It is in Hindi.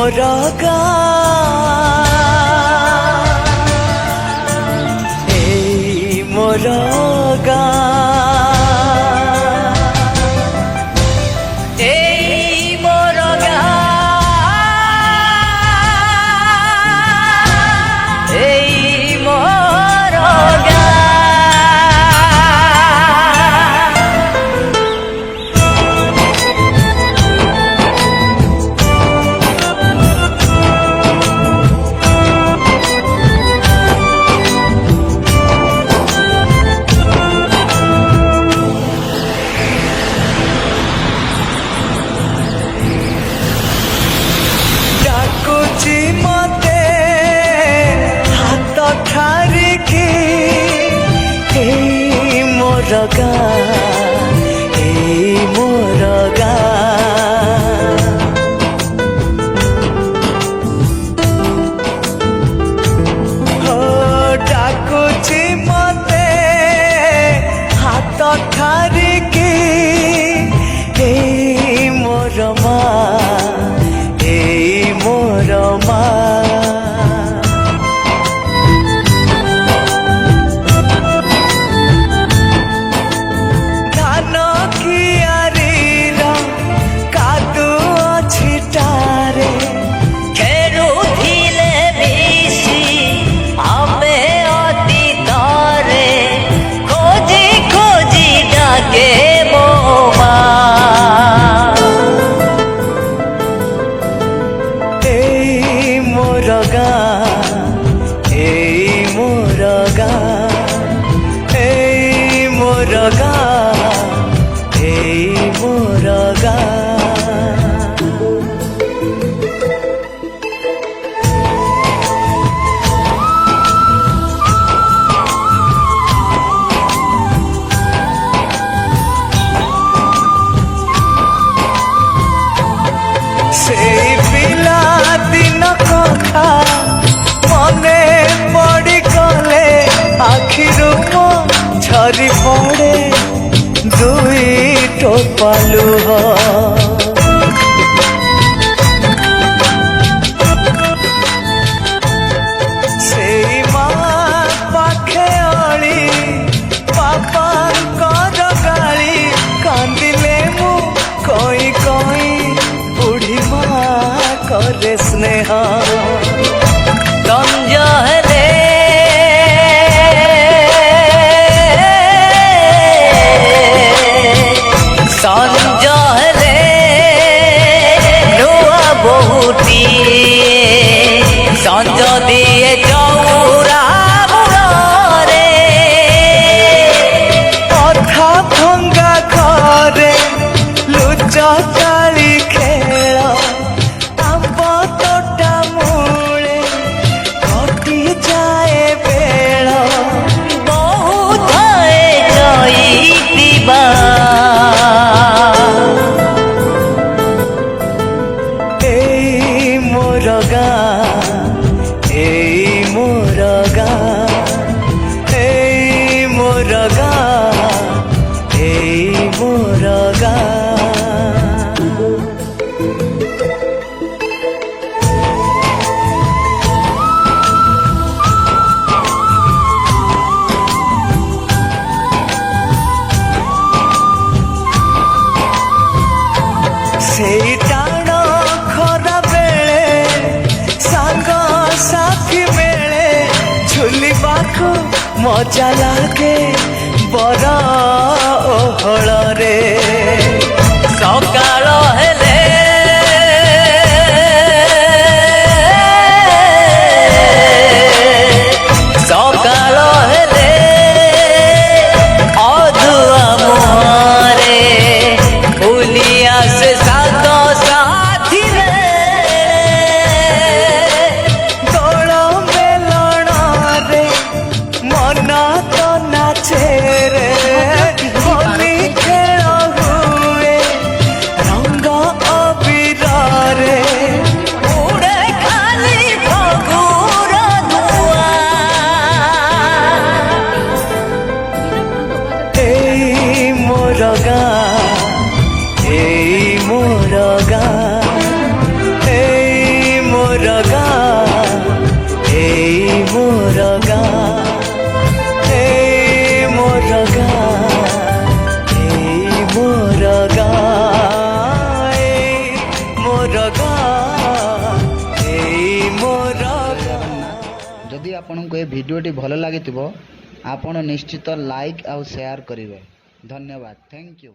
मोर मोर मते हाथ ठारिकी मोर मोर डाकुची मते हाथ ठारिकी मोर मोर धान कियारीर कादु छिटारे खेरुथिले बिसी आमे अतीतरे खोजी खोजी डाके मो मोर मोर मोर मोर से पिला दिन कथा मने पड़ी गले आखिरु झरी पड़े दुई टोपा लुह से माँ पाखे अली बापांकर गाली कांदिले मु कई कई बुढ़ी माँ करे स्नेह गंज हेले संज हेले नुआ बहुटी संज दिए चौरा मुरे अथा भंगा घरे लुचा काली खेल आंब तोटा मूले घटी जाए बेल बहुत जईतिबा मोर मोर मोर मोर से टाण खरा बेले सांग साथी मेले झुलिबाकू मजा लागे बर ओहल रे सकाळ हेले सकाळ हेले अधुआ मुहरे फुलिया से सात साथी रे दोल मेलण रे मन तो नाचे रे होली खेल जदि आपंक ये भिडटी भल लगी आपण निश्चित लाइक आउ शेयर करेंगे। धन्यवाद। Thank you.